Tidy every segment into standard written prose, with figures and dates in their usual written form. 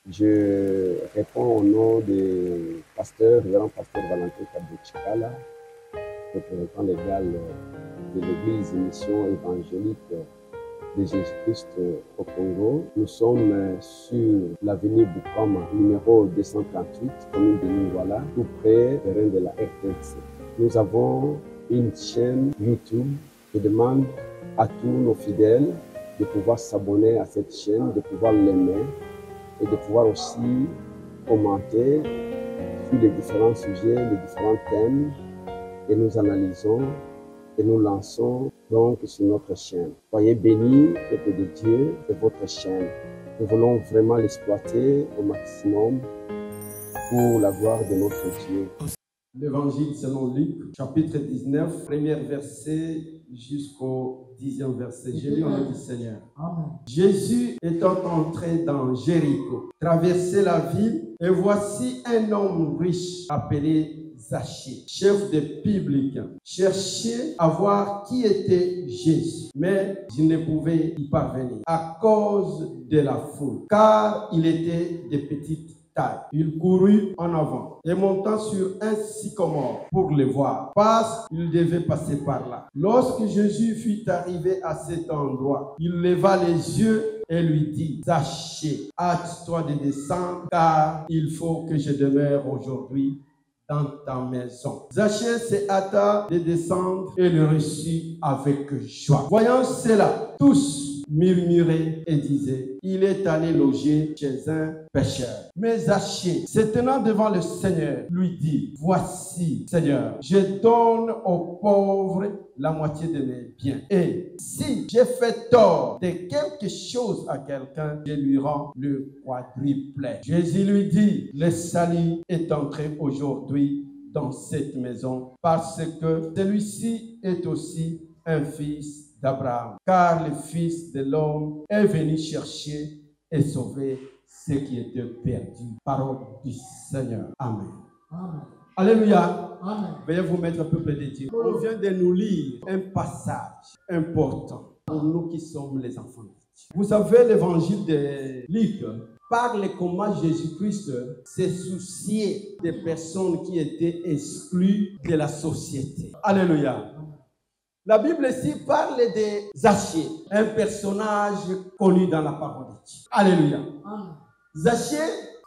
Je réponds au nom du pasteur, révérend pasteur Valentin Kabouchikala, représentant légal de l'Église Mission évangélique de Jésus-Christ au Congo. Nous sommes sur l'avenue Bukama, numéro 238, commune de Lingwala, tout près du terrain de la RTC. Nous avons une chaîne YouTube qui demande à tous nos fidèles de pouvoir s'abonner à cette chaîne, de pouvoir l'aimer et de pouvoir aussi commenter sur les différents sujets, les différents thèmes que nous analysons et nous lançons donc sur notre chaîne. Soyez bénis, peuple de Dieu, de votre chaîne. Nous voulons vraiment l'exploiter au maximum pour la gloire de notre Dieu. L'évangile selon Luc, chapitre 19, premier verset jusqu'au 10e verset. J'ai lu au nom du Seigneur. Amen. Jésus étant entré dans Jéricho, traversait la ville, et voici un homme riche appelé Zachée, chef des publicains, cherchait à voir qui était Jésus, mais il ne pouvait y parvenir à cause de la foule, car il était de petite taille. Il courut en avant et montant sur un sycomore pour le voir, parce qu'il devait passer par là. Lorsque Jésus fut arrivé à cet endroit, il leva les yeux et lui dit: Zachée, hâte-toi de descendre, car il faut que je demeure aujourd'hui dans ta maison. Zachée se hâta de descendre et le reçut avec joie. Voyant cela, tous murmuraient et disaient: il est allé loger chez un pécheur. Mais Zachée, se tenant devant le Seigneur, lui dit: voici, Seigneur, je donne aux pauvres la moitié de mes biens. Et si j'ai fait tort de quelque chose à quelqu'un, je lui rends le quadruple. Jésus lui dit: le salut est entré aujourd'hui dans cette maison, parce que celui-ci est aussi un fils d'Abraham. Car le Fils de l'homme est venu chercher et sauver ce qui était perdu. Parole du Seigneur. Amen. Amen. Alléluia. Amen. Veuillez vous mettre, peuple de Dieu. On vient de nous lire un passage important pour nous qui sommes les enfants de Dieu. Vous savez, l'évangile de Luc parle comment Jésus-Christ s'est soucié des personnes qui étaient exclues de la société. Alléluia. La Bible ici parle de Zachée, un personnage connu dans la parole de Dieu. Alléluia. Zachée,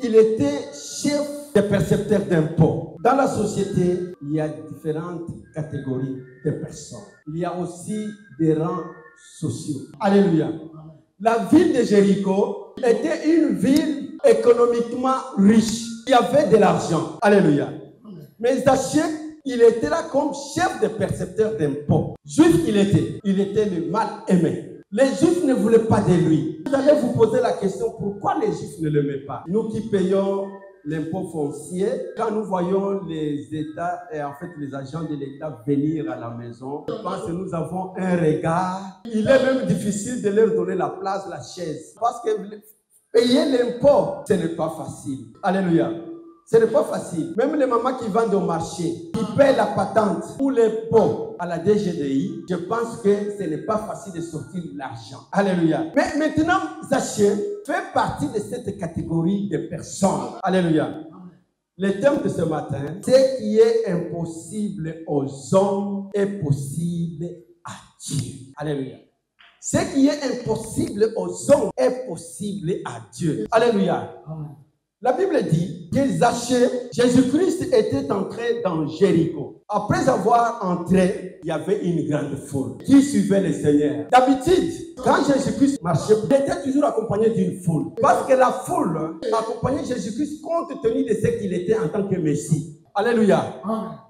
il était chef des percepteurs d'impôts. Dans la société, il y a différentes catégories de personnes. Il y a aussi des rangs sociaux. Alléluia. La ville de Jéricho était une ville économiquement riche. Il y avait de l'argent. Alléluia. Mais Zachée, il était là comme chef des percepteurs d'impôts. Juif qu'il était, il était le mal aimé. Les Juifs ne voulaient pas de lui. Vous allez vous poser la question, pourquoi les Juifs ne l'aimaient pas? Nous qui payons l'impôt foncier, quand nous voyons les États, et en fait les agents de l'État venir à la maison, je pense que nous avons un regard. Il est même difficile de leur donner la place, la chaise. Parce que payer l'impôt, ce n'est pas facile. Alléluia. Ce n'est pas facile. Même les mamans qui vendent au marché, qui paient la patente ou les pots à la DGDI, je pense que ce n'est pas facile de sortir l'argent. Alléluia. Mais maintenant, Zachée fait partie de cette catégorie de personnes. Alléluia. Le thème de ce matin, ce qui est impossible aux hommes est possible à Dieu. Alléluia. Ce qui est impossible aux hommes est possible à Dieu. Alléluia. Amen. La Bible dit que Zachée, Jésus-Christ était entré dans Jéricho. Après avoir entré, il y avait une grande foule qui suivait le Seigneur. D'habitude, quand Jésus-Christ marchait, il était toujours accompagné d'une foule. Parce que la foule accompagnait Jésus-Christ compte tenu de ce qu'il était en tant que Messie. Alléluia.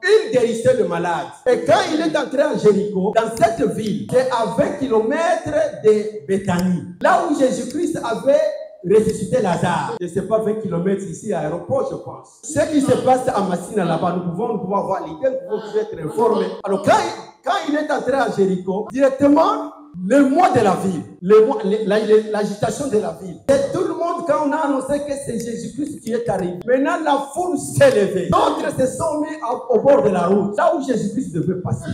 Il guérissait le malade. Et quand il est entré en Jéricho, dans cette ville, c'est à 20 km de Béthanie, là où Jésus-Christ avait ressusciter Lazare. Je ne sais pas 20 km ici à l'aéroport, je pense. Ce qui se passe à Massina là-bas, nous pouvons avoir l'idée, nous pouvons être informés. Alors quand il est entré à Jéricho, directement, le mois de la ville, l'agitation de la ville. Et tout le monde, quand on a annoncé que c'est Jésus-Christ qui est arrivé, maintenant la foule s'est levée. D'autres se sont mis au bord de la route, là où Jésus-Christ devait passer.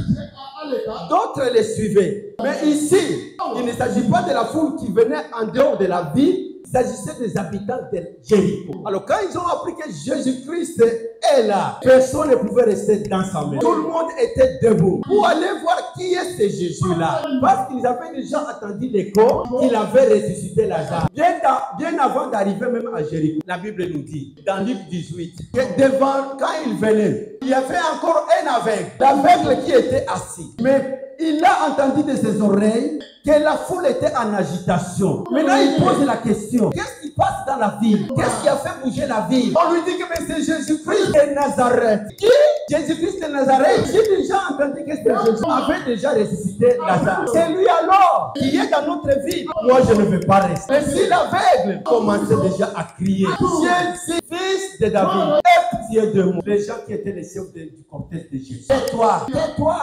D'autres les suivaient. Mais ici, il ne s'agit pas de la foule qui venait en dehors de la ville. s'agissait des habitants de Jéricho. Alors quand ils ont appris que Jésus-Christ est là, personne ne pouvait rester dans sa maison. Tout le monde était debout pour aller voir qui est ce Jésus-là. Parce qu'ils avaient déjà entendu l'écho qu'il avait ressuscité Lazare. Bien avant d'arriver même à Jéricho, la Bible nous dit, dans Luc 18, que devant, quand il venait, il y avait encore un aveugle. L'aveugle qui était assis. Mais il a entendu de ses oreilles que la foule était en agitation. Maintenant, il pose la question. Qu'est-ce qui passe dans la ville? Qu'est-ce qui a fait bouger la ville? On lui dit que c'est Jésus-Christ de Nazareth. Qui? Jésus-Christ de Nazareth. J'ai déjà entendu que Jésus avait déjà ressuscité Lazare. C'est lui alors qui est dans notre ville. Moi, je ne veux pas rester. Mais si l'aveugle commençait déjà à crier, Jésus, fils de David, aie pitié de moi. Les gens qui étaient les chefs du cortège de Jésus. Tais-toi,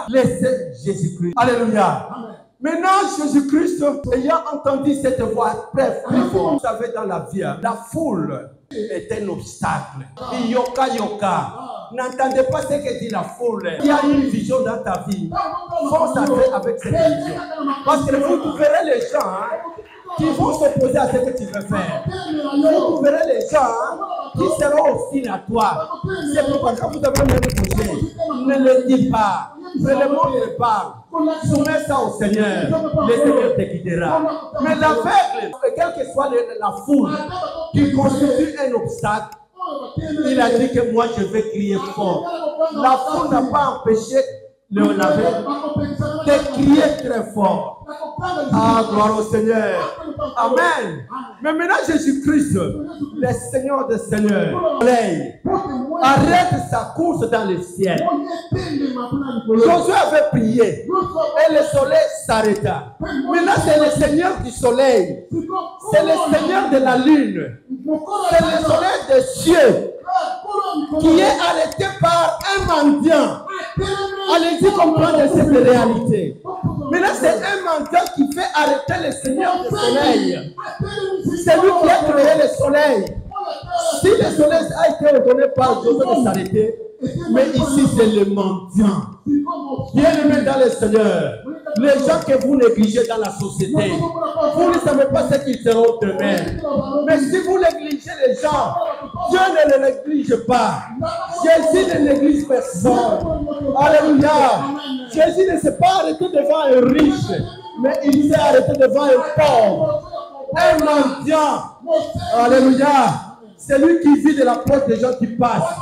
laissez Jésus-Christ. Alléluia. Amen. Maintenant, Jésus-Christ, ayant entendu cette voix très forte, vous savez, dans la vie, la foule est un obstacle. Yoka. N'entendez pas ce que dit la foule. Il y a une vision dans ta vie. Fonce avec cette vision. Parce que vous verrez les gens qui vont s'opposer à ce que tu veux faire. Vous verrez les gens qui seront hostiles à toi. C'est pourquoi quand vous avez même projet, ne le dis pas, ne le montre pas. Soumets ça au Seigneur, le Seigneur te guidera. Mais l'aveugle, quelle que soit la foule qui constitue un obstacle, il a dit que moi je vais crier fort. La foule n'a pas empêché l'aveugle de crier très fort. Ah, gloire au Seigneur. Amen. Mais maintenant Jésus-Christ, le Seigneur des Seigneurs, arrête sa course dans le ciel. Josué avait prié et le soleil s'arrêta. Maintenant c'est le Seigneur du soleil. C'est le Seigneur de la lune. C'est le soleil des cieux qui est arrêté par un mendiant. Allez-y comprendre cette réalité. Maintenant c'est un mendiant qui fait arrêter le Seigneur du soleil. C'est lui qui a créé le soleil. Si le soleil a été ordonné par Dieu de s'arrêter, mais ici c'est le mendiant. Bien-aimés dans le Seigneur, les gens que vous négligez dans la société, vous ne savez pas ce qu'ils seront demain. Mais si vous négligez les gens, Dieu ne les néglige pas. Jésus ne néglige personne. Alléluia. Jésus ne s'est pas arrêté devant un riche, mais il s'est arrêté devant un pauvre, un mendiant. Alléluia. C'est lui qui vit de la porte des gens qui passent.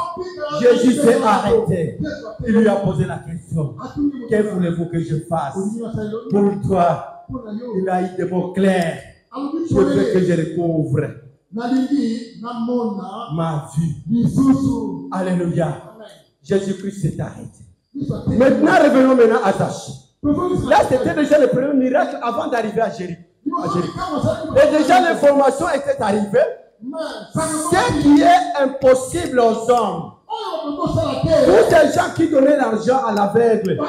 Jésus s'est arrêté. Il lui a posé la question. Que voulez-vous que je fasse pour toi? Il a eu des mots clairs. Je veux que je recouvre ma vie. Alléluia. Jésus-Christ s'est arrêté. Maintenant, revenons à Zaché. Là, c'était déjà le premier miracle avant d'arriver à Jéricho. Et déjà, l'information était arrivée. Ce qui est impossible aux hommes, tous ces gens qui donnaient l'argent à l'aveugle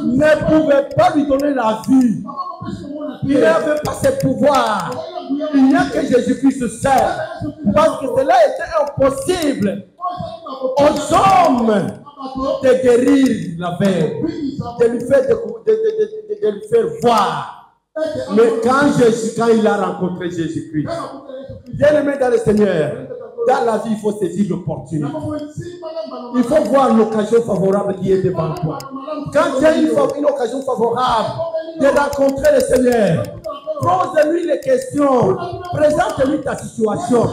ne pouvaient pas lui donner la vue. Il n'avait pas ce pouvoir. Il n'y a que Jésus-Christ seul. Parce que cela était impossible aux hommes de guérir l'aveugle, de lui faire voir. Mais quand il a rencontré Jésus-Christ, bien-aimé dans le Seigneur, dans la vie, il faut saisir l'opportunité. Il faut voir l'occasion favorable qui est devant toi. Quand tu as une occasion favorable de rencontrer le Seigneur, pose-lui les questions, présente-lui ta situation.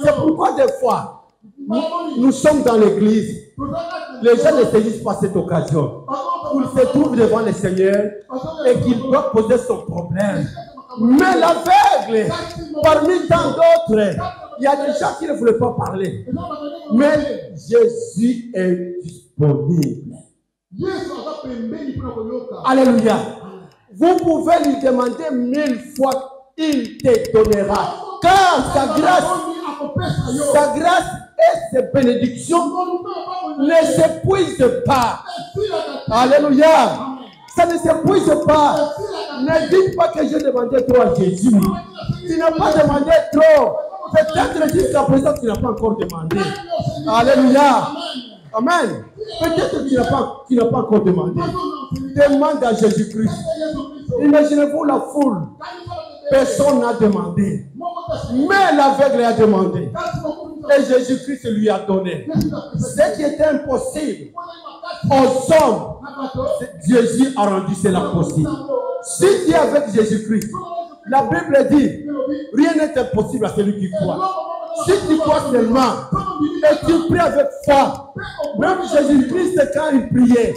C'est pourquoi des fois, nous sommes dans l'église. Les gens ne saisissent pas cette occasion. Il se trouve devant le Seigneur et qu'il doit poser son problème. Mais l'aveugle, parmi tant d'autres, il y a des gens qui ne voulaient pas parler. Mais Jésus est disponible. Alléluia. Vous pouvez lui demander 1000 fois, il te donnera. Car sa grâce et ses bénédictions ne s'épuisent pas. Alléluia. Ça ne s'épuise pas. Ne dites pas que j'ai demandé trop à Jésus. Tu n'as pas demandé trop. Peut-être jusqu'à présent tu n'as pas encore demandé. Alléluia. Amen. Peut-être que tu n'as pas encore demandé. Demande à Jésus-Christ. Imaginez-vous la foule Personne n'a demandé. Mais l'aveugle a demandé. Et Jésus-Christ lui a donné. Ce qui était impossible aux hommes, Jésus a rendu cela possible. Si tu es avec Jésus-Christ, la Bible dit, rien n'est impossible à celui qui croit. Si tu crois seulement et tu pries avec foi, même Jésus-Christ, quand il priait,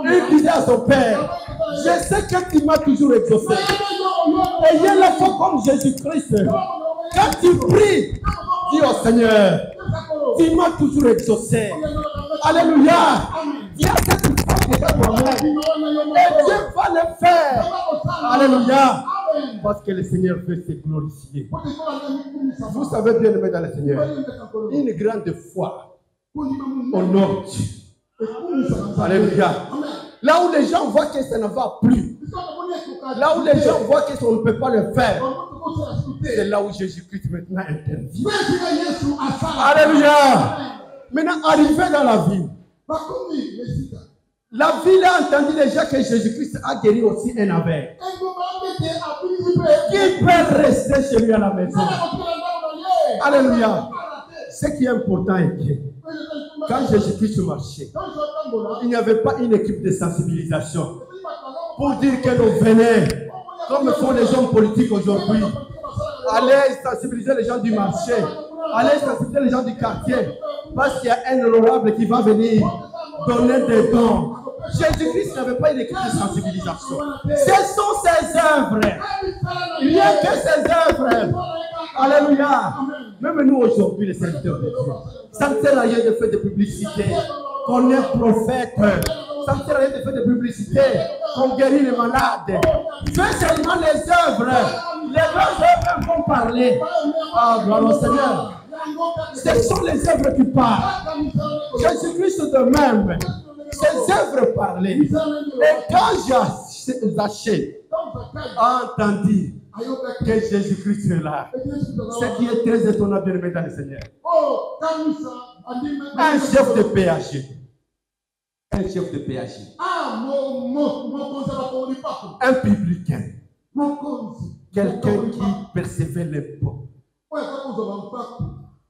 il disait à son Père, je sais que tu m'as toujours exaucé. Ayez la foi comme Jésus-Christ. Quand tu pries, dis au Seigneur, tu m'as toujours exaucé. Alléluia. Viens cette foi déjà toi-même. Et Dieu va le faire. Alléluia. Parce que le Seigneur veut se glorifier. Vous savez bien aimer dans le Seigneur. Une grande foi honore Dieu. Alléluia. Là où les gens voient que ça ne va plus, là où les gens voient qu'on ne peut pas le faire, c'est là où Jésus-Christ maintenant intervient. Alléluia. Maintenant, arrivé dans la ville, la ville a entendu déjà que Jésus-Christ a guéri aussi un aveugle. Qui peut rester chez lui à la maison? Alléluia. Ce qui est important est que quand Jésus-Christ marchait, il n'y avait pas une équipe de sensibilisation pour dire que nous venons, comme font les hommes politiques aujourd'hui, aller sensibiliser les gens du marché, aller sensibiliser les gens du quartier, parce qu'il y a un honorable qui va venir donner des dons. Jésus-Christ n'avait pas une équipe de sensibilisation. Ce sont ses œuvres. Rien que ses œuvres. Alléluia. Même nous aujourd'hui, les serviteurs de Dieu, ça ne sert à rien de faire de publicité, qu'on est prophète. Ça ne sert à rien de faire de publicité, qu'on guérit les malades. Fais seulement les œuvres. Les grandes œuvres vont parler. Ah, gloire au Seigneur. Ce sont les œuvres qui parlent. Jésus-Christ de même. Ses œuvres parlaient. Et quand Zachée a entendu que Jésus-Christ est là, ce qui est très étonnant, bien aimé dans le Seigneur. Un chef de péage. Un chef de péage. Un publicain. Quelqu'un qui percevait l'impôt.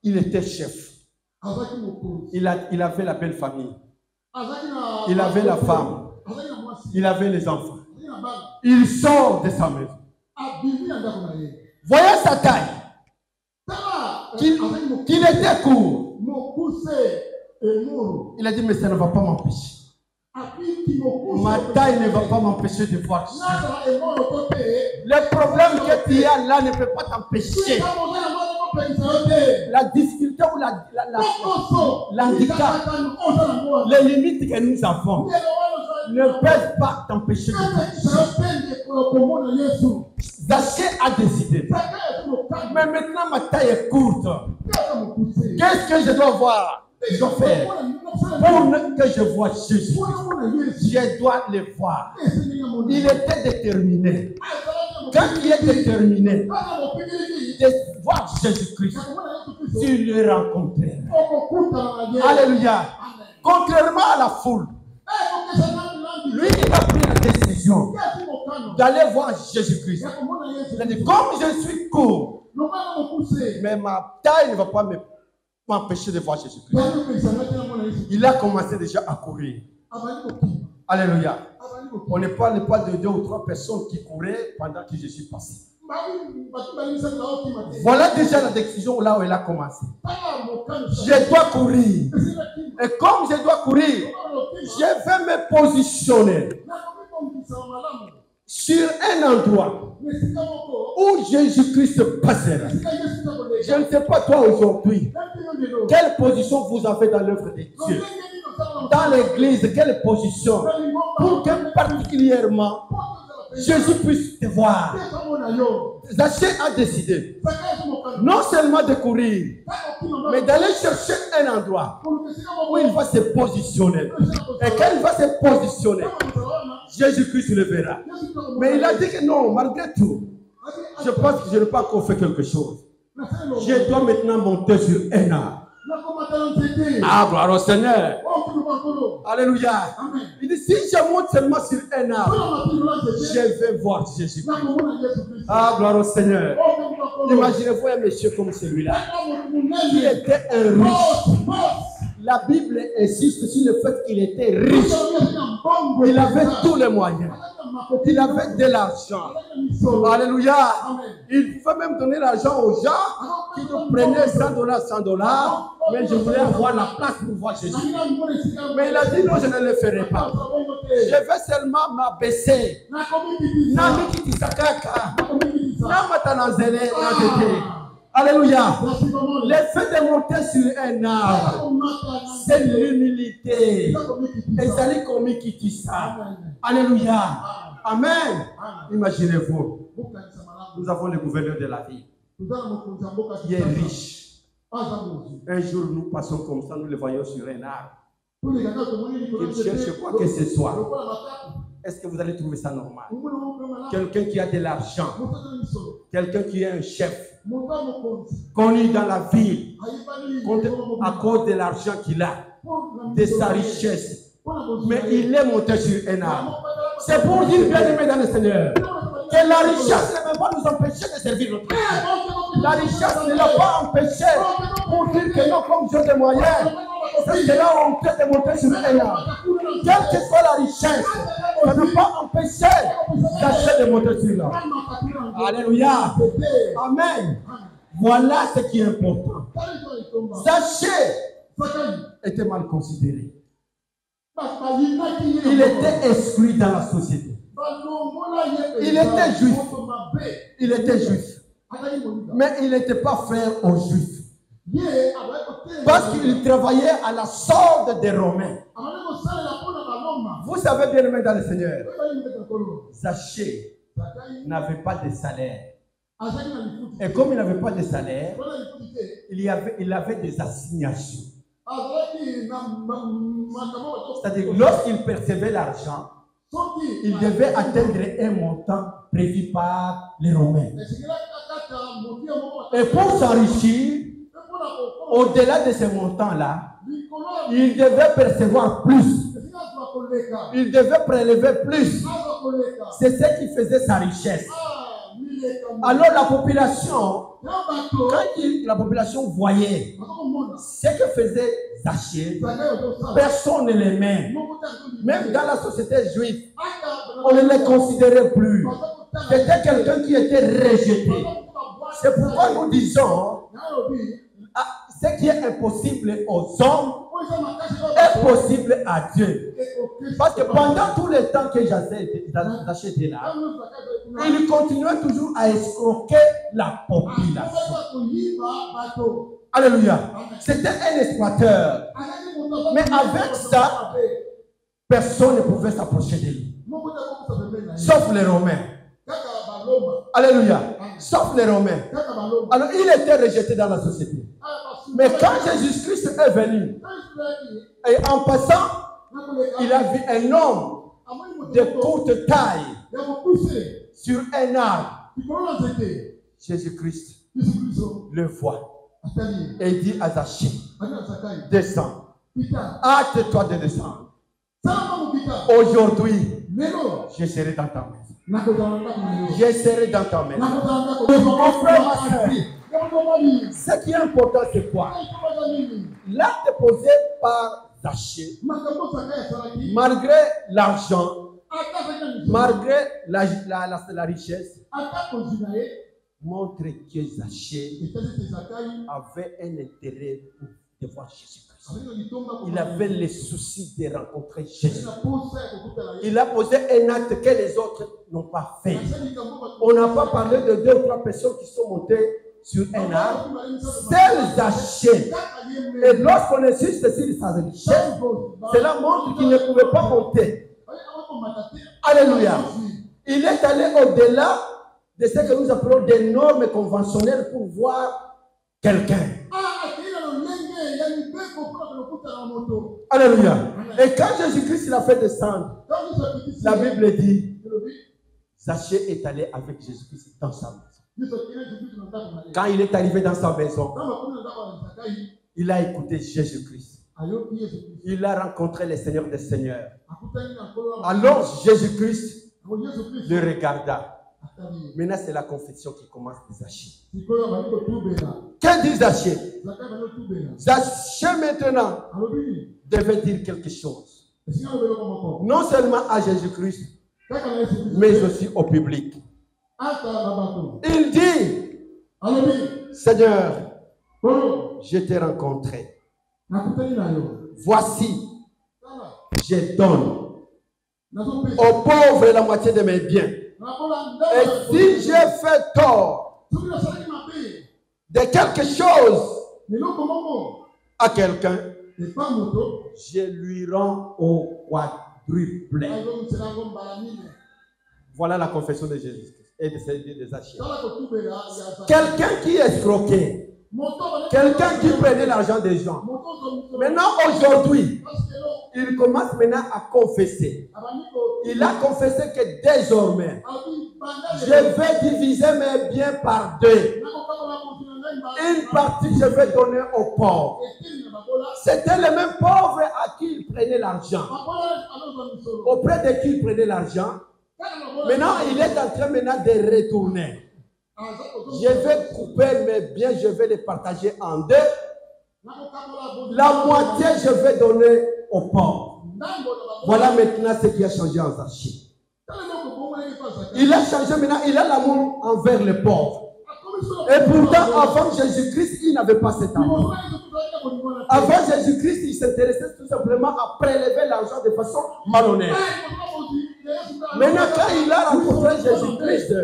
Il était chef. Il avait la belle famille. Il avait la femme. Il avait les enfants. Il sort de sa maison. Voyez sa taille. Qu'il était court. Il a dit, mais ça ne va pas m'empêcher. Ma taille ne va pas m'empêcher de voir Dieu. Le problème que tu as là ne peut pas t'empêcher. La difficulté ou l'handicap, les limites que nous avons ne peuvent pas t'empêcher de voir Dieu. Zachée a décidé. Mais maintenant ma taille est courte. Qu'est-ce que je dois voir? Je dois faire pour que je vois Jésus. Je dois le voir. Il était déterminé. Quand il est déterminé de voir Jésus-Christ, tu le rencontreras. Alléluia. Contrairement à la foule, lui, il a pris la décision d'aller voir Jésus-Christ. Il a dit, comme je suis court, mais ma taille ne va pas m'empêcher de voir Jésus-Christ. Il a commencé déjà à courir. Alléluia. On ne parle pas de 2 ou 3 personnes qui couraient pendant que je suis passé. Voilà déjà la décision là où elle a commencé. Je dois courir. Et comme je dois courir, je vais me positionner sur un endroit où Jésus-Christ passera. Je ne sais pas toi aujourd'hui, quelle position vous avez dans l'œuvre de Dieu. Dans l'église, quelle position pour que particulièrement Jésus puisse te voir. Zachée a décidé non seulement de courir, mais d'aller chercher un endroit où il va se positionner. Et quand il va se positionner, Jésus-Christ le verra. Mais il a dit que non, malgré tout, je pense que je n'ai pas encore fait quelque chose. Je dois maintenant monter sur un arbre. Ah, gloire au Seigneur. Alléluia. Il dit, si je monte seulement sur un arbre, je vais voir Jésus. Ah, gloire au Seigneur. Imaginez-vous un monsieur comme celui-là, qui était un riche. La Bible insiste sur le fait qu'il était riche. Il avait tous les moyens. Il avait de l'argent. Alléluia. Il pouvait même donner l'argent aux gens qui nous prenaient $100. Mais je voulais avoir la place pour voir Jésus. Mais il a dit non, je ne le ferai pas. Je vais seulement m'abaisser. Alléluia. Le fait de monter sur un arbre, c'est l'humilité. Et c'est comme qui dit ça. Alléluia. Amen. Imaginez-vous, nous avons le gouverneur de la ville qui est riche. Un jour, nous passons comme ça, nous le voyons sur un arbre. Il cherche quoi que ce soit. Est-ce que vous allez trouver ça normal? Quelqu'un qui a de l'argent, quelqu'un qui est un chef, connu dans la ville, à cause de l'argent qu'il a, de sa richesse. Mais il est monté sur un arbre. C'est pour dire, bien aimé dans le Seigneur, que la richesse ne va pas nous empêcher de servir notre Dieu. La richesse ne l'a pas empêché pour dire que non, comme j'ai des moyens, c'est là où on peut de monter sur un arbre. Quelle que soit la richesse, ça ne pas empêché d'acheter de monter sur l'arbre. Alléluia. Amen. Voilà ce qui est important. Zachée était mal considéré. Il était exclu dans la société. Il était juif. Il était juif. Mais il n'était pas frère aux juifs. Parce qu'il travaillait à la solde des Romains. Vous savez bien aimé dans le Seigneur, Zachée n'avait pas de salaire. Et comme il n'avait pas de salaire, il avait des assignations. C'est-à-dire, lorsqu'il percevait l'argent, il devait atteindre un montant prévu par les Romains. Et pour s'enrichir, au-delà de ce montant-là, il devait percevoir plus. Il devait prélever plus. C'est ce qui faisait sa richesse. Alors la population, quand la population voyait ce que faisait Zachée, personne ne l'aimait. Même dans la société juive, on ne les considérait plus. C'était quelqu'un qui était rejeté. C'est pourquoi nous disons, ce qui est impossible aux hommes est possible à Dieu. Parce que pendant tout le temps que Zachée était là, il continuait toujours à escroquer la population. Alléluia. C'était un exploiteur. Mais avec ça, personne ne pouvait s'approcher de lui. Sauf les Romains. Alléluia. Sauf les Romains. Alors il était rejeté dans la société. Mais quand Jésus-Christ est venu, et en passant, il a vu un homme de courte taille sur un arbre. Jésus-Christ le voit et dit à Zachée, descends. Hâte-toi de descendre. Aujourd'hui, je serai dans ta maison. Je serai dans ta maison. Mon frère, ma soeur, ce qui est important, c'est quoi? L'acte posé par Zachée, malgré l'argent, malgré la richesse, montre que Zachée avait un intérêt de voir Jésus-Christ. Il avait le souci de rencontrer Jésus. Il a posé un acte que les autres n'ont pas fait. On n'a pas parlé de 2 ou 3 personnes qui sont montées sur un arbre. Seul Zachée. Et lorsqu'on insiste sur sa richesse, cela montre qu'il ne pouvait pas monter. Alléluia. Il est allé au-delà de ce que nous appelons des normes conventionnelles pour voir quelqu'un. Alléluia. Et quand Jésus-Christ l'a fait descendre, la Bible dit, Zachée est allé avec Jésus-Christ dans sa maison. Quand il est arrivé dans sa maison, il a écouté Jésus-Christ. il a rencontré le Seigneur des Seigneurs. Alors Jésus-Christ le regarda. Maintenant, c'est la confession qui commence de Zaché. Que dit Zaché? Zaché maintenant devait dire quelque chose. Non seulement à Jésus-Christ, mais aussi au public. Il dit, Seigneur, je t'ai rencontré. Voici, je donne aux pauvres la moitié de mes biens. Et si j'ai fait tort de quelque chose à quelqu'un, je lui rends au quadruple. Voilà la confession de Jésus et de Zaché. Quelqu'un qui escroquait, quelqu'un qui prenait l'argent des gens. Maintenant, aujourd'hui, il commence maintenant à confesser. Il a confessé que désormais, je vais diviser mes biens par deux. Une partie, je vais donner aux pauvres. C'était les mêmes pauvres à qui il prenait l'argent. Auprès de qui il prenait l'argent. Maintenant, il est en train maintenant de retourner. Je vais couper mes biens, je vais les partager en deux. La moitié, je vais donner aux pauvres. Voilà maintenant ce qui a changé en Zaché. Il a changé maintenant, il a l'amour envers les pauvres. Et pourtant, avant Jésus-Christ, il n'avait pas cet amour. Avant Jésus-Christ, il s'intéressait tout simplement à prélever l'argent de façon malhonnête. Maintenant, quand il a rencontré Jésus-Christ,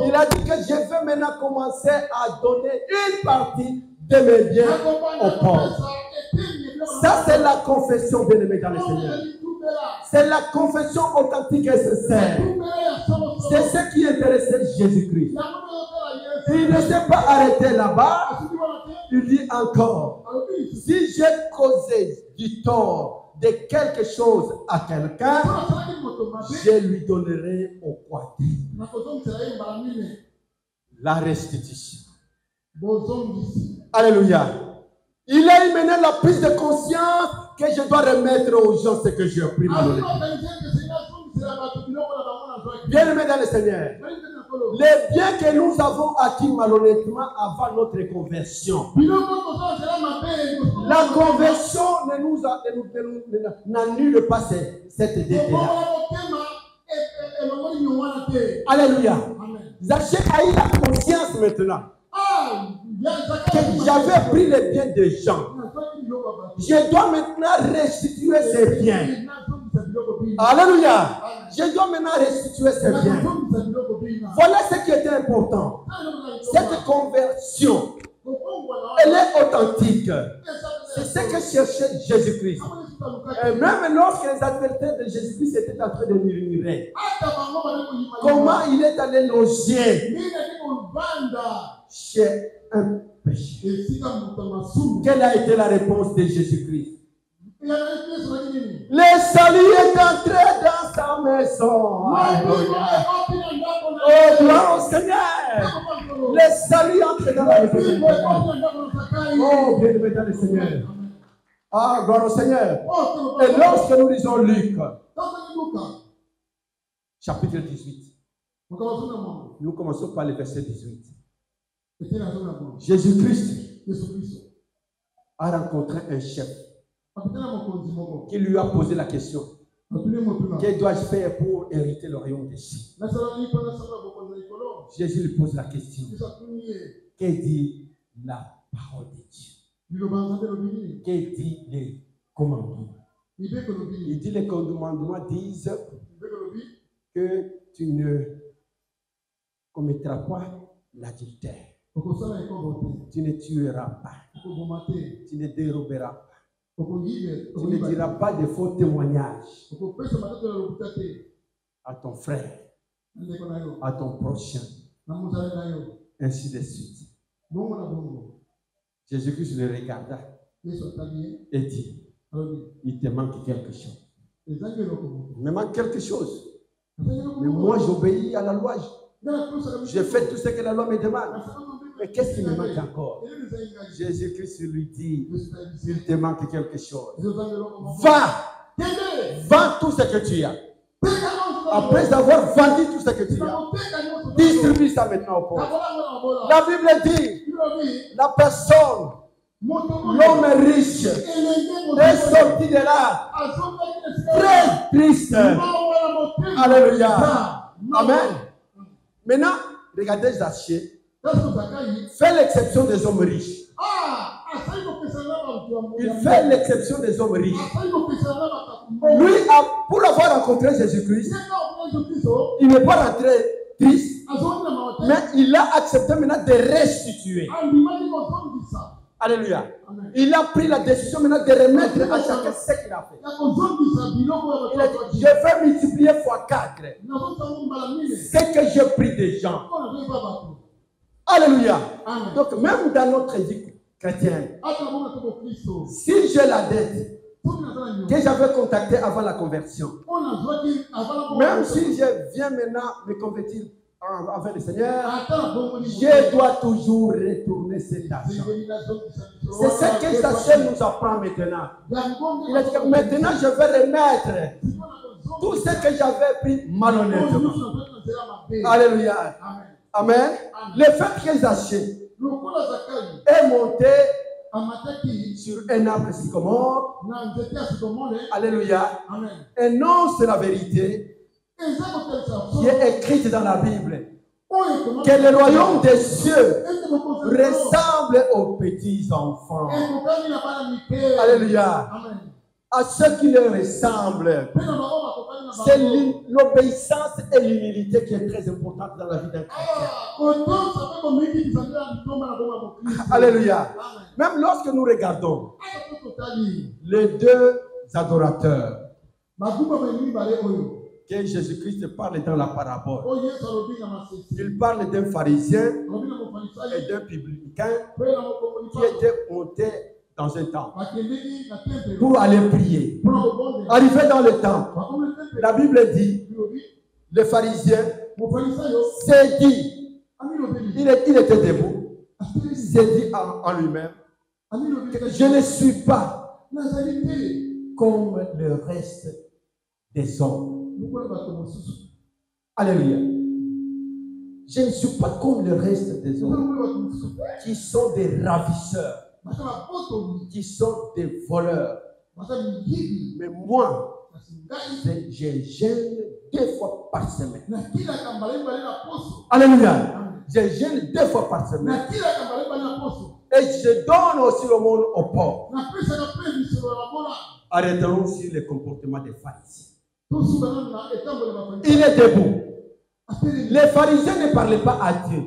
il a dit que je vais maintenant commencer à donner une partie de mes biens aux pauvres. Ça, c'est la confession, bien-aimé dans le Seigneur. C'est la confession authentique et sincère. C'est ce qui intéressait Jésus-Christ. Il ne s'est pas arrêté là-bas. Il dit encore, si j'ai causé du tort de quelque chose à quelqu'un, je lui donnerai au quadruple. La restitution. Alléluia. Il a eu maintenant la prise de conscience que je dois remettre aux gens ce que j'ai pris malheureusement. Bien-aimé dans le Seigneur, les biens que nous avons acquis malhonnêtement avant notre conversion, la conversion n'annule pas cette dette-là. Alléluia. Zaché a eu la conscience maintenant que j'avais pris les biens des gens. Je dois maintenant restituer ces biens. Alléluia. Je dois maintenant restituer ces biens. Voilà ce qui était important. Cette conversion, elle est authentique. C'est ce que cherchait Jésus-Christ. Et même lorsque les adversaires de Jésus-Christ étaient en train de murmurer, comment il est allé loger chez un péché. Quelle a été la réponse de Jésus-Christ? Le salut est entré dans sa maison. Alléluia. Oh, gloire au Seigneur. Le salut entre dans la maison. Oh, bien-aimé dans le Seigneur. Ah, gloire au Seigneur. Et lorsque nous lisons Luc, chapitre 18, nous commençons par le verset 18. Jésus-Christ a rencontré un chef qui lui a posé la question: que dois-je faire pour hériter le royaume des cieux? Jésus lui pose la question: que dit la parole de Dieu? Que dit les commandements? Il dit les commandements disent que tu ne commettras pas l'adultère, tu ne tueras pas, tu ne déroberas pas, tu ne diras pas de faux témoignages à ton frère, à ton prochain, ainsi de suite. Jésus-Christ le regarda et dit: il te manque quelque chose. Il me manque quelque chose. Mais moi, j'obéis à la loi. Je fais tout ce que la loi me demande. Mais qu'est-ce qui me manque encore? Jésus-Christ lui dit, il te manque quelque chose. Va, vends tout ce que tu as. Après avoir vendu tout ce que tu as, distribue ça maintenant aux pauvres. La Bible dit, la personne, l'homme riche, est sorti de là, très triste. Alléluia. Amen. Maintenant, regardez Zaché. Fait l'exception des hommes riches. Il fait l'exception des hommes riches. Lui, pour avoir rencontré Jésus-Christ, il n'est pas rentré triste, mais il a accepté maintenant de restituer. Alléluia. Il a pris la décision maintenant de remettre à chacun ce qu'il a fait. Il a dit, je vais multiplier fois 4 ce que j'ai pris des gens. Alléluia. Donc même dans notre vie chrétienne, si j'ai la dette que j'avais contactée avant la conversion, même si je viens maintenant me convertir envers le Seigneur, je dois toujours retourner cet argent. C'est ce que Zaché nous apprend maintenant. Il a dit que maintenant je vais remettre tout ce que j'avais pris malhonnêtement. Alléluia. Amen. Le fait que Zaché est monté sur un arbre sycomore, alléluia, énonce la vérité qui est écrite dans la Bible, que le royaume des cieux ressemble aux petits enfants. Alléluia. À ceux qui leur ressemblent. C'est l'obéissance et l'humilité qui est très importante dans la vie d'un chrétien. Alléluia. Même lorsque nous regardons les deux adorateurs que Jésus-Christ parle dans la parabole, il parle d'un pharisien et d'un publicain qui étaient montés dans un temple pour aller prier. Arrivé dans le temple, la Bible dit, le pharisien s'est dit, il était debout, s'est dit en lui-même, je ne suis pas comme le reste des hommes. Alléluia. Je ne suis pas comme le reste des hommes qui sont des ravisseurs, qui sont des voleurs. Mais moi, je jeûne 2 fois par semaine. Alléluia. Je jeûne 2 fois par semaine. Et je donne aussi le monde aux pauvres. Arrêtons sur le comportement des pharisiens. Il est debout. Les pharisiens ne parlaient pas à Dieu.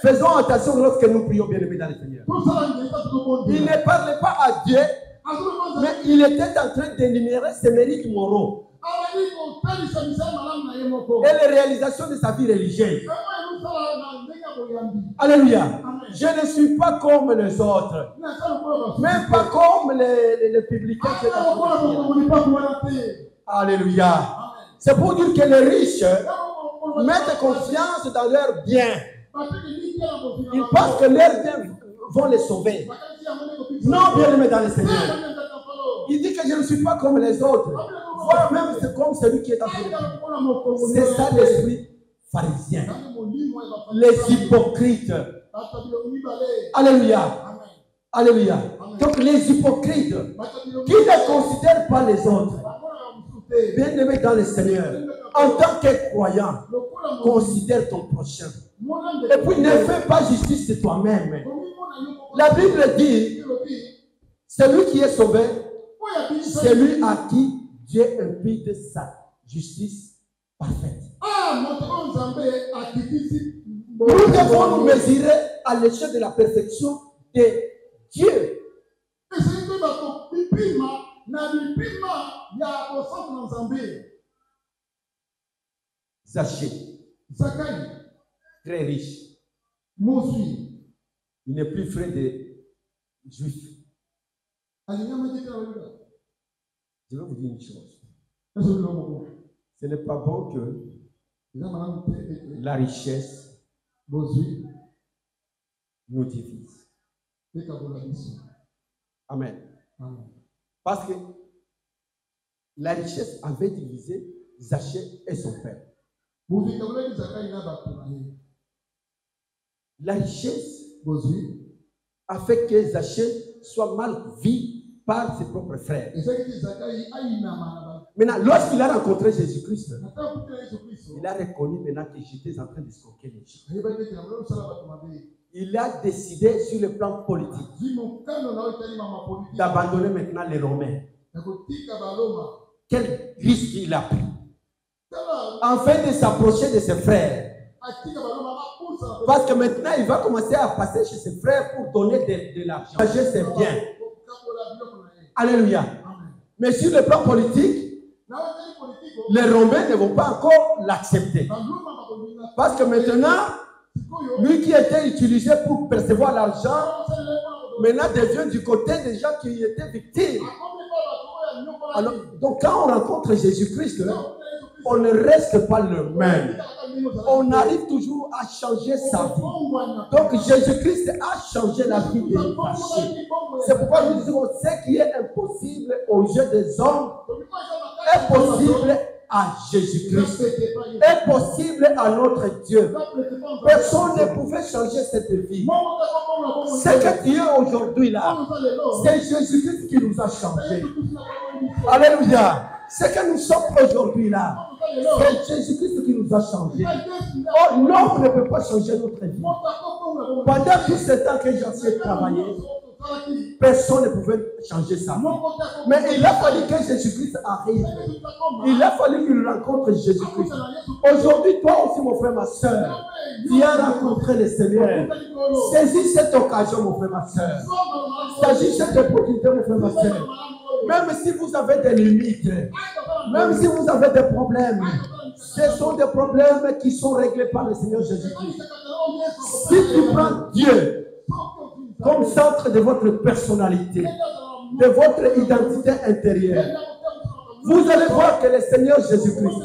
Faisons attention lorsque nous prions, bien-aimés dans le Seigneur. Il ne parlait pas à Dieu, mais il était en train d'énumérer ses mérites moraux et les réalisations de sa vie religieuse. Alléluia. Je ne suis pas comme les autres, même pas comme les publicains. Alléluia. C'est pour dire que les riches mettent confiance dans leurs biens. Ils pensent que leurs biens vont les sauver. Non, bien aimé dans le Seigneur. Il dit que je ne suis pas comme les autres. Voire même c'est comme celui qui est en train. C'est ça l'esprit pharisien. Les hypocrites. Alléluia. Alléluia. Donc les hypocrites qui ne considèrent pas les autres. Bien aimé dans le Seigneur. En tant que croyant, considère ton prochain. Et puis ne fais pas justice de toi-même. La Bible dit, celui qui est sauvé, c'est lui à qui Dieu impute sa justice parfaite. Nous devons nous mesurer à l'échelle de la perfection de Dieu. Zaché, très riche. Il n'est plus frère des Juifs. Je vais vous dire une chose. Ce n'est pas bon que la richesse nous divise. Amen. Parce que la richesse avait divisé Zachée et son père. La richesse a fait que Zachée soit mal vu par ses propres frères. Maintenant, lorsqu'il a rencontré Jésus-Christ, il a reconnu maintenant que j'étais en train de escroquer les gens. Il a décidé sur le plan politique d'abandonner maintenant les Romains. Quel risque il a pris afin de s'approcher de ses frères. Parce que maintenant, il va commencer à passer chez ses frères pour donner de l'argent. Changer ses biens. Alléluia. Mais sur le plan politique, les Romains ne vont pas encore l'accepter. Parce que maintenant, lui qui était utilisé pour percevoir l'argent, maintenant devient du côté des gens qui étaient victimes. Alors, donc quand on rencontre Jésus-Christ, on ne reste pas le même. On arrive toujours à changer sa vie. Donc Jésus-Christ a changé la vie des Zachée. C'est pourquoi nous disons ce qui est impossible aux yeux des hommes est possible à Jésus-Christ. Est possible à notre Dieu. Personne ne pouvait changer cette vie. Ce que tu es aujourd'hui là, c'est Jésus-Christ qui nous a changé. Alléluia. Ce que nous sommes aujourd'hui là, c'est Jésus-Christ qui nous a changé. Oh, l'homme ne peut pas changer notre vie. Pendant tout ce temps que j'ai travaillé, personne ne pouvait changer sa vie. Mais il a fallu que Jésus-Christ arrive. Il a fallu qu'il rencontre Jésus-Christ. Aujourd'hui, toi aussi, mon frère, ma soeur, tu as rencontré le Seigneur. Saisis cette occasion, mon frère, ma soeur. Saisis cette opportunité, mon frère, ma soeur. Même si vous avez des limites, même si vous avez des problèmes, ce sont des problèmes qui sont réglés par le Seigneur Jésus-Christ. Si tu prends Dieu comme centre de votre personnalité, de votre identité intérieure, vous allez voir que le Seigneur Jésus-Christ,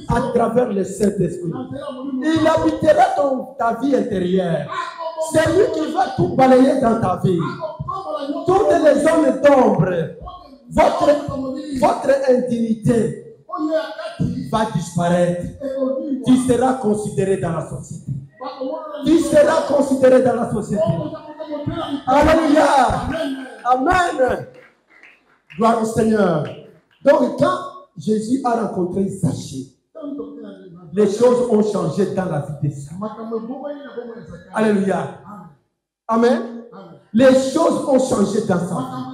à travers le Saint-Esprit, il habitera dans ta vie intérieure. C'est lui qui va tout balayer dans ta vie. Toutes les zones d'ombre, votre indignité va disparaître. Tu seras considéré dans la société. Tu seras considéré dans la société. Alléluia. Amen. Gloire au Seigneur. Donc, quand Jésus a rencontré Zachée, les choses ont changé dans la vie de Zachée. Alléluia. Amen. Les choses ont changé dans sa vie.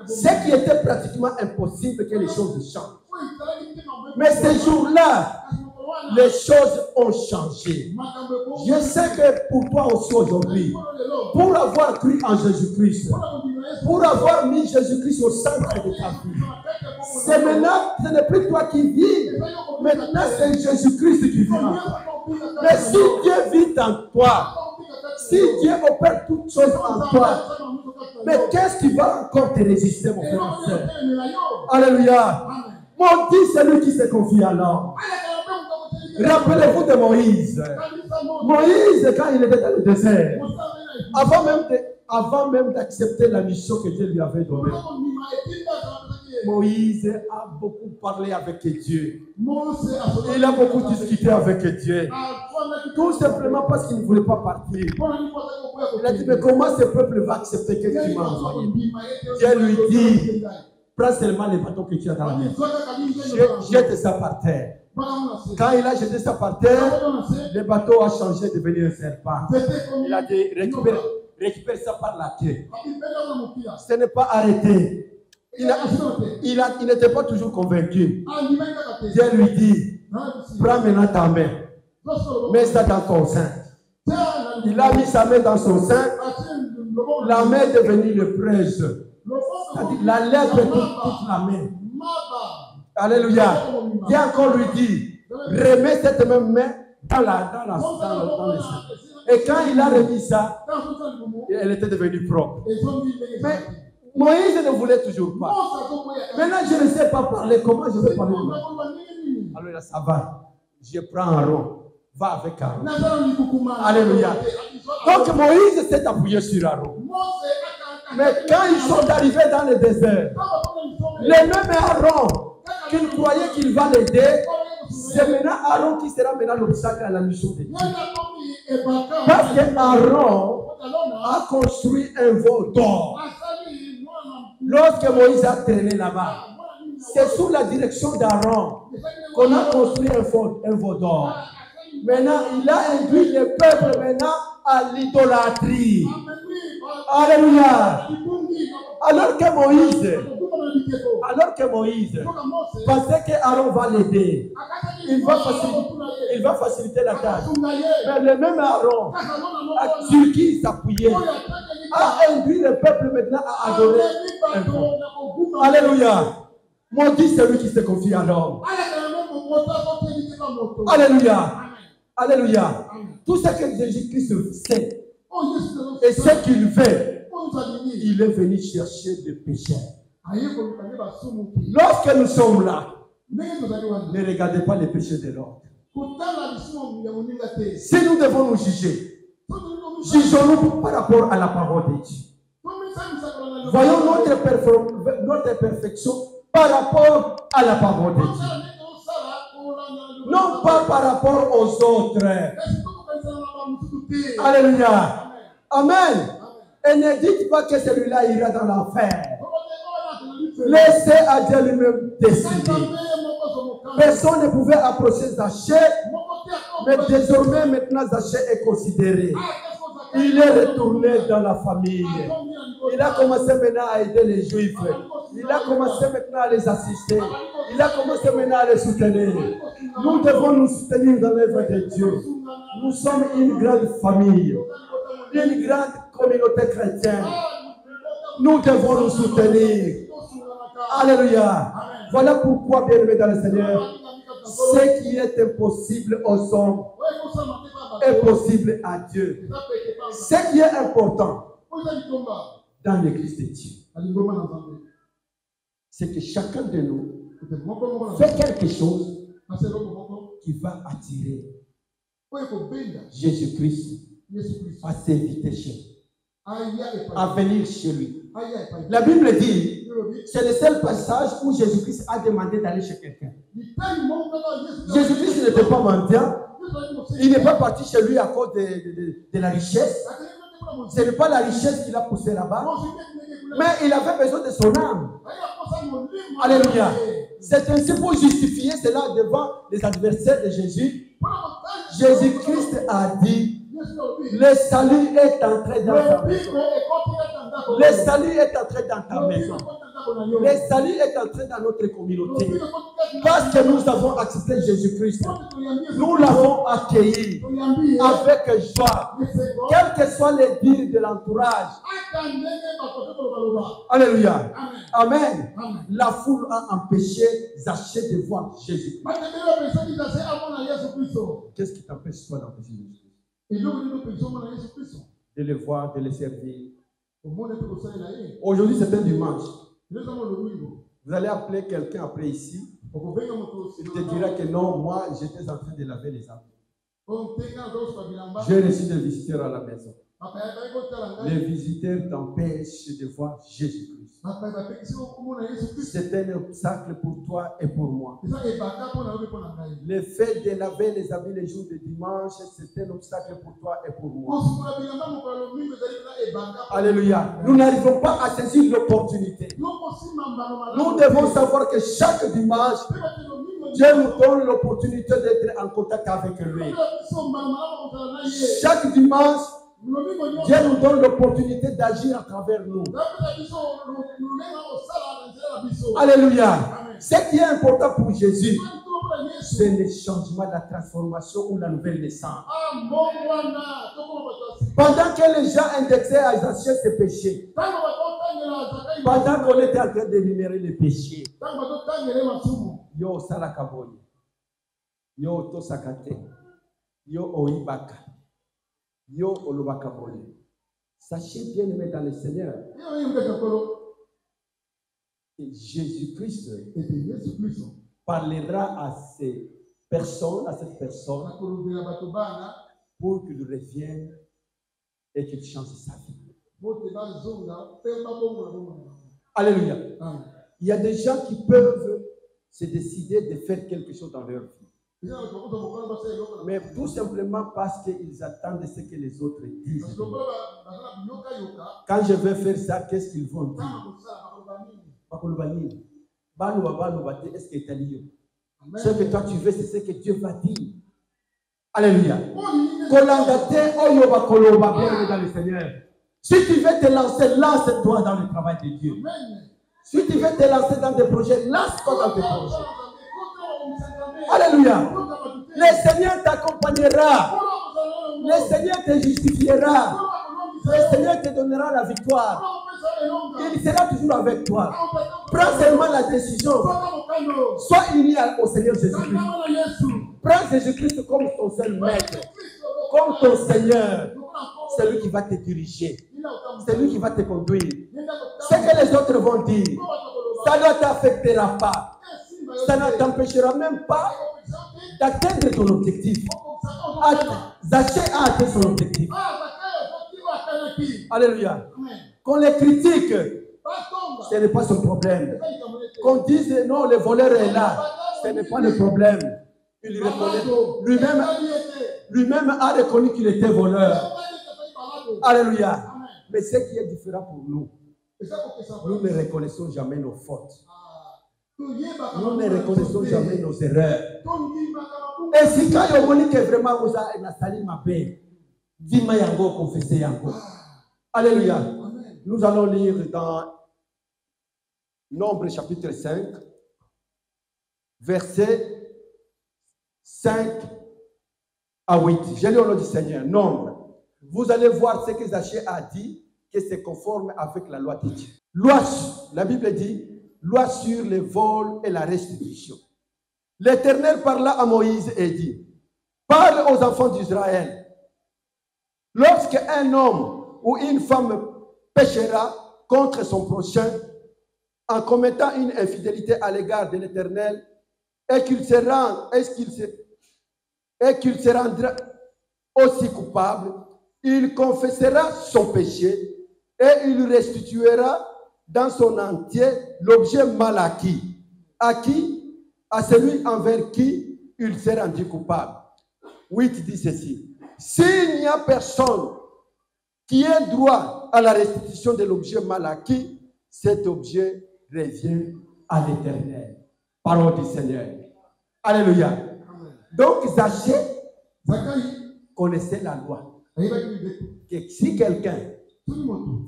Ce qui était pratiquement impossible que les choses changent. Mais ces jours-là, les choses ont changé. Je sais que pour toi aussi aujourd'hui, pour avoir cru en Jésus-Christ, pour avoir mis Jésus-Christ au centre de ta vie, c'est maintenant, ce n'est plus toi qui vis, maintenant c'est Jésus-Christ qui vit en toi. Mais si Dieu vit en toi, si Dieu opère toutes choses en toi, mais qu'est-ce qui va encore te résister, mon frère, mon frère? Alléluia. Maudit celui qui se confie à l'homme. Rappelez-vous de Moïse. Moïse, quand il était dans le désert, avant même d'accepter la mission que Dieu lui avait donnée, Moïse a beaucoup parlé avec Dieu. Il a beaucoup discuté avec Dieu. Tout simplement parce qu'il ne voulait pas partir. Il a dit, mais comment ce peuple va accepter que tu m'as envoyé? Dieu lui dit, prends seulement les bateaux que tu as dans la main. Jette ça par terre. Quand il a jeté ça par terre, le bateau a changé de devenir un serpent. Il a dit, récupère ça par la queue. Ce n'est pas arrêté. Il n'était pas toujours convaincu. Dieu lui dit, prends maintenant ta main, mets ça dans ton sein. Il a mis sa main dans son sein, la main est devenue le prêche. C'est-à-dire la lèvre toute la main. Alléluia. Dieu encore lui dit, remets cette même main dans le sein. Et quand il a remis ça, elle était devenue propre. Mais Moïse ne voulait toujours pas. Maintenant, je ne sais pas parler. Comment je vais parler? Alors là, ça va. Je prends Aaron. va avec Aaron. Alléluia. Donc Moïse s'est appuyé sur Aaron. Mais quand ils sont arrivés dans le désert, le même Aaron qu'il croyait qu'il va l'aider, c'est maintenant Aaron qui sera maintenant l'obstacle à la mission de Dieu. Parce que Aaron a construit un veau d'or. Lorsque Moïse a traîné là-bas, c'est sous la direction d'Aaron qu'on a construit un veau d'or. Maintenant, il a induit le peuple maintenant à l'idolâtrie. Alléluia. Alors que Moïse pensait qu'Aaron va l'aider, il va faciliter la tâche. Mais le même Aaron sur qui il s'appuyait a induit le peuple maintenant à adorer un Dieu. Alléluia. Maudit celui qui se confie à l'homme. Alléluia. Alléluia. Tout ce que Jésus-Christ sait et ce qu'il veut, il est venu chercher des pécheurs. Lorsque nous sommes là, ne regardez pas les péchés de l'autre. Si nous devons nous juger, jugeons-nous par rapport à la parole de Dieu. Voyons notre perfection par rapport à la parole de Dieu. Non pas par rapport aux autres. Alléluia. Amen. Et ne dites pas que celui-là ira dans l'enfer. Laissez à Dieu lui-même décider. Personne ne pouvait approcher Zachée, mais désormais maintenant Zachée est considéré. Il est retourné dans la famille. Il a commencé maintenant à aider les Juifs. Il a commencé maintenant à les assister. Il a commencé maintenant à les soutenir. Nous devons nous soutenir dans l'œuvre de Dieu. Nous sommes une grande famille, une grande communauté chrétienne. Nous devons nous soutenir. Alléluia. Voilà pourquoi, bien-aimés dans le Seigneur, ce qui est impossible aux hommes est possible à Dieu. Ce qui est important dans l'église de Dieu, c'est que chacun de nous fait quelque chose qui va attirer Jésus-Christ à s'inviter chez lui, à venir chez lui. La Bible dit, c'est le seul passage où Jésus-Christ a demandé d'aller chez quelqu'un. Jésus-Christ n'était pas mendiant. Il n'est pas parti chez lui à cause de la richesse. Ce n'est pas la richesse qui l'a poussé là-bas. Mais il avait besoin de son âme. Alléluia. C'est ainsi pour justifier cela devant les adversaires de Jésus. Jésus-Christ a dit, le salut est entré dans ta maison. Le salut est entré dans ta maison. Le salut est entré dans notre communauté. Parce que nous avons accepté Jésus-Christ. Nous l'avons accueilli avec joie. Quels que soient les dires de l'entourage. Alléluia. Amen. La foule a empêché Zachée de voir Jésus-Christ. Qu'est-ce qui t'empêche toi d'empêcher Jésus-Christ? De le voir, de le servir. Aujourd'hui, c'est un dimanche. Vous allez appeler quelqu'un après ici. Il te dira que non, moi, j'étais en train de laver les arbres. J'ai reçu des visiteurs à la maison. Les visiteurs t'empêchent de voir Jésus-Christ. C'est un obstacle pour toi et pour moi. Le fait de laver les habits les jours de dimanche, c'est un obstacle pour toi et pour moi. Alléluia. Nous n'arrivons pas à saisir l'opportunité. Nous devons savoir que chaque dimanche, Dieu nous donne l'opportunité d'être en contact avec lui. Chaque dimanche, Dieu nous donne l'opportunité d'agir à travers nous. Alléluia. Ce qui est important pour Jésus, c'est le changement, la transformation ou la nouvelle naissance. Pendant que les gens indexaient à Zachée ses péchés, pendant qu'on était en train d'énumérer les péchés, yo salakaboy, yo tosakate, yo oibaka, yo olubakaboy. Sachez bien, aimé dans le Seigneur, que Jésus-Christ parlera à ces personne, à cette personne, pour qu'il revienne et qu'il change sa vie. Alléluia. Il y a des gens qui peuvent se décider de faire quelque chose dans leur vie. Mais tout simplement parce qu'ils attendent ce que les autres disent. Quand je vais faire ça, qu'est-ce qu'ils vont dire? Est-ce que ce que toi tu veux, c'est ce que Dieu va dire. Alléluia. Dans le Seigneur. Si tu veux te lancer, lance-toi dans le travail de Dieu. Si tu veux te lancer dans des projets, lance-toi dans des projets. Alléluia. Le Seigneur t'accompagnera. Le Seigneur te justifiera. Le Seigneur te donnera la victoire. Il sera toujours avec toi. Prends seulement la décision. Sois uni au Seigneur Jésus-Christ. Prends Jésus-Christ comme ton seul maître, comme ton Seigneur. C'est lui qui va te diriger. C'est lui qui va te conduire. Ce que les autres vont dire, ça ne t'affectera pas. Ça ne t'empêchera même pas d'atteindre ton objectif. Zaché a atteint son objectif. Alléluia. Qu'on les critique, ce n'est pas son problème. Qu'on dise non, le voleur est là, ce n'est pas le problème. Il reconnaît. Lui-même a reconnu qu'il était voleur. Alléluia. Mais ce qui est différent pour nous, nous ne reconnaissons jamais nos fautes. Nous ne reconnaissons jamais nos erreurs. Et si quand il y a que vraiment vous avez installé ma paix, dis-moi yango, confessez yango. Alléluia. Nous allons lire dans Nombre chapitre 5, versets 5 à 8. J'ai lu au nom du Seigneur. Nombre. Vous allez voir ce que Zaché a dit, que c'est conforme avec la loi de Dieu. Loi, la Bible dit, loi sur les vols et la restitution. L'Éternel parla à Moïse et dit, parle aux enfants d'Israël. Lorsque un homme ou une femme péchera contre son prochain en commettant une infidélité à l'égard de l'Éternel et qu'il se rendra aussi coupable, il confessera son péché et il restituera dans son entier l'objet mal acquis. À celui envers qui il s'est rendu coupable. 8 dit ceci. S'il n'y a personne qui ait droit à la restitution de l'objet mal acquis, cet objet revient à l'Éternel. Parole du Seigneur. Alléluia. Amen. Donc Zaché connaissait la loi. Que si quelqu'un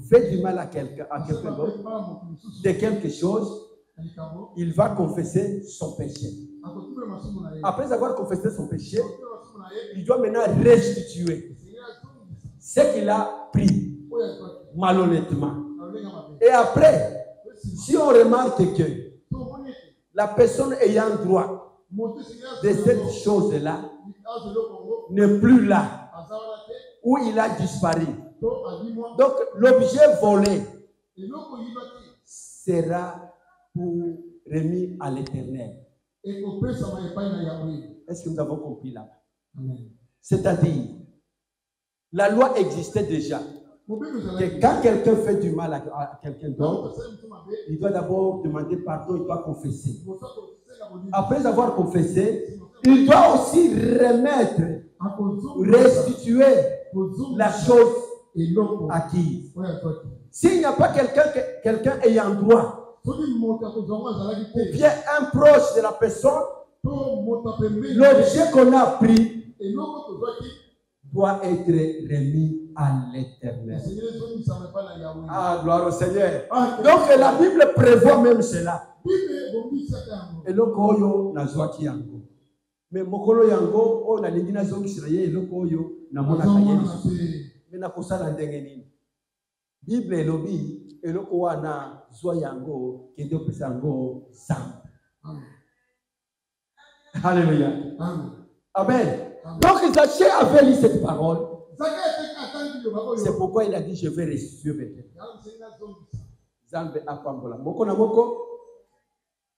fait du mal à quelqu'un d'autre, de quelque chose, il va confesser son péché. Après avoir confessé son péché, il doit maintenant restituer ce qu'il a pris malhonnêtement. Et après, si on remarque que la personne ayant droit de cette chose-là n'est plus là, ou il a disparu, donc l'objet volé sera remis à l'Éternel. Est-ce que nous avons compris là? C'est-à-dire, la loi existait déjà. Que quand quelqu'un fait du mal à quelqu'un d'autre, il doit d'abord demander pardon, il doit confesser. Après avoir confessé, il doit aussi remettre, restituer la chose acquise. S'il n'y a pas quelqu'un ayant droit, ou bien un proche de la personne, l'objet qu'on a pris doit être remis à l'Éternel. Ah, gloire au Seigneur. Donc la Bible prévoit même cela. Et le koyo na zwaki yango. Mais mokolo yango o na lingina zongi siraye le koyo na mona kayeli. Mais na kosala ndenge nini? Bible elobi eloko wana zwa yango kende pesa yango sam. Alléluia. Amen. Donc Zaché avait lu cette parole. C'est pourquoi il a dit je vais restituer maintenant. Zambe apambola. Moko na moko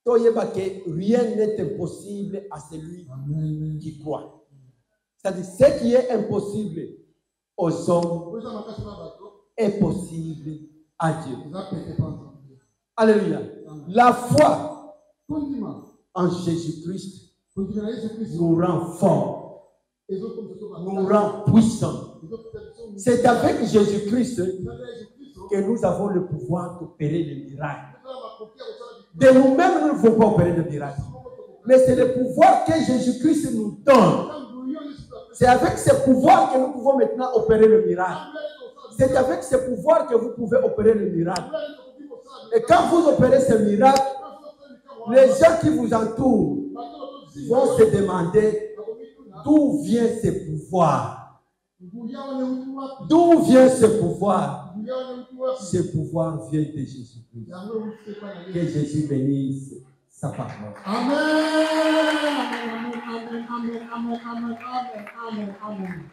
Rien n'est impossible à celui qui croit. C'est-à-dire, ce qui est impossible aux hommes est possible à Dieu. Alléluia. La foi en Jésus-Christ nous rend forts, nous rend puissants. C'est avec Jésus-Christ que nous avons le pouvoir d'opérer les miracles. De nous-mêmes, nous ne pouvons pas opérer de miracles. Mais c'est le pouvoir que Jésus-Christ nous donne. C'est avec ce pouvoir que nous pouvons maintenant opérer le miracle. C'est avec ce pouvoir que vous pouvez opérer le miracle. Et quand vous opérez ce miracle, les gens qui vous entourent vont se demander d'où vient ce pouvoir. D'où vient ce pouvoir? Ce pouvoir vient de Jésus-Christ. Que Jésus bénisse sa parole. Amen. Amen. Amen. Amen. Amen. Amen. Amen. Amen.